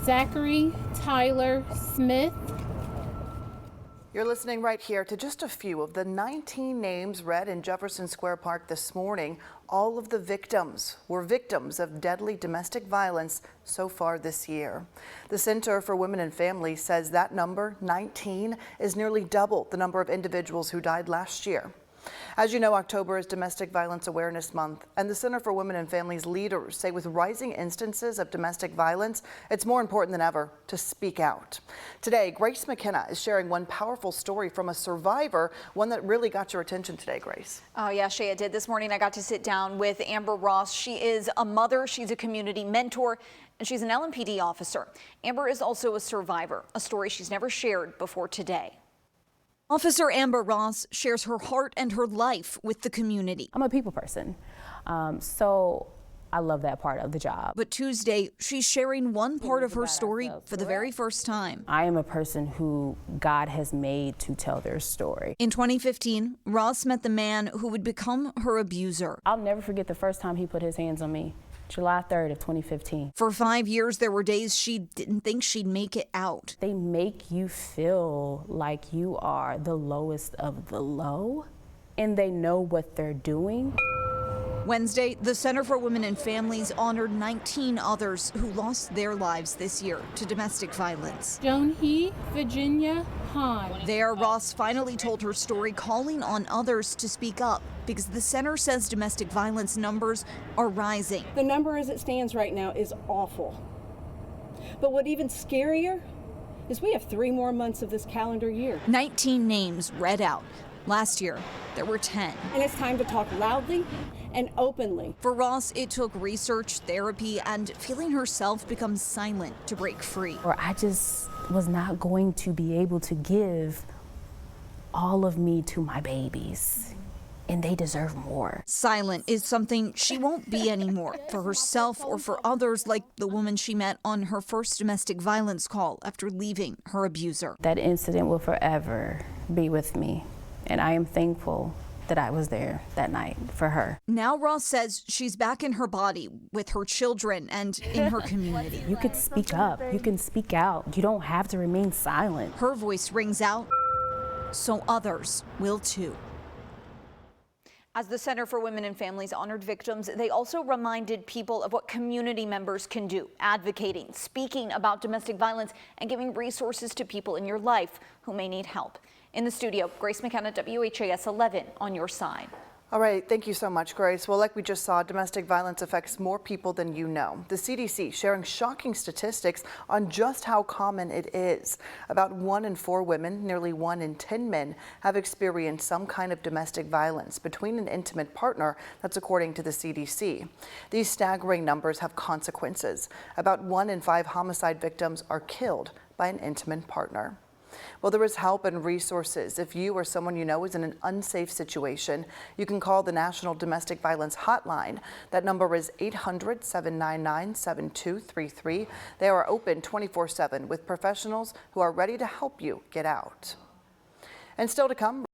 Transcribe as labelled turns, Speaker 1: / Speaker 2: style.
Speaker 1: Zachary Tyler Smith.
Speaker 2: You're listening right here to just a few of the 19 names read in Jefferson Square Park this morning. All of the victims were victims of deadly domestic violence so far this year. The Center for Women and Families says that number, 19, is nearly double the number of individuals who died last year. As you know, October is Domestic Violence Awareness Month, and the Center for Women and Families leaders say with rising instances of domestic violence, it's more important than ever to speak out. Today, Grace McKenna is sharing one powerful story from a survivor, one that really got your attention today, Grace.
Speaker 3: Oh yeah, Shea, did. This morning I got to sit down with Amber Ross. She is a mother, she's a community mentor, and she's an LMPD officer. Amber is also a survivor, a story she's never shared before today. Officer Amber Ross shares her heart and her life with the community.
Speaker 4: I'm a people person, so I love that part of the job.
Speaker 3: But Tuesday, she's sharing one part of her story for the very first time.
Speaker 4: I am a person who God has made to tell their story.
Speaker 3: In 2015, Ross met the man who would become her abuser.
Speaker 4: I'll never forget the first time he put his hands on me. July 3rd of 2015.
Speaker 3: For 5 years, there were days she didn't think she'd make it out.
Speaker 4: They make you feel like you are the lowest of the low, and they know what they're doing.
Speaker 3: Wednesday, the Center for Women and Families honored 19 others who lost their lives this year to domestic violence.
Speaker 1: Joan He, Virginia Hahn.
Speaker 3: There, Ross finally told her story, calling on others to speak up because the center says domestic violence numbers are rising.
Speaker 5: The number as it stands right now is awful. But what even scarier is we have 3 more months of this calendar year.
Speaker 3: 19 names read out. Last year, there were 10.
Speaker 5: And it's time to talk loudly and openly.
Speaker 3: For Ross, it took research, therapy, and feeling herself become silent to break free.
Speaker 4: Or I just was not going to be able to give all of me to my babies, and they deserve more.
Speaker 3: Silent is something she won't be anymore for herself or for others, like the woman she met on her first domestic violence call after leaving her abuser.
Speaker 4: That incident will forever be with me, and I am thankful that I was there that night for her.
Speaker 3: Now Ross says she's back in her body with her children and in her community.
Speaker 4: You could speak up, you can speak out. You don't have to remain silent.
Speaker 3: Her voice rings out, so others will too. As the Center for Women and Families honored victims, they also reminded people of what community members can do, advocating, speaking about domestic violence, and giving resources to people in your life who may need help. In the studio, Grace McKenna, WHAS 11, on your side.
Speaker 2: All right, thank you so much, Grace. Well, like we just saw, domestic violence affects more people than you know. The CDC sharing shocking statistics on just how common it is. About 1 in 4 women, nearly 1 in 10 men, have experienced some kind of domestic violence between an intimate partner. That's according to the CDC. These staggering numbers have consequences. About 1 in 5 homicide victims are killed by an intimate partner. Well, there is help and resources. If you or someone you know is in an unsafe situation, you can call the National Domestic Violence Hotline. That number is 800-799-7233. They are open 24/7 with professionals who are ready to help you get out. And still to come,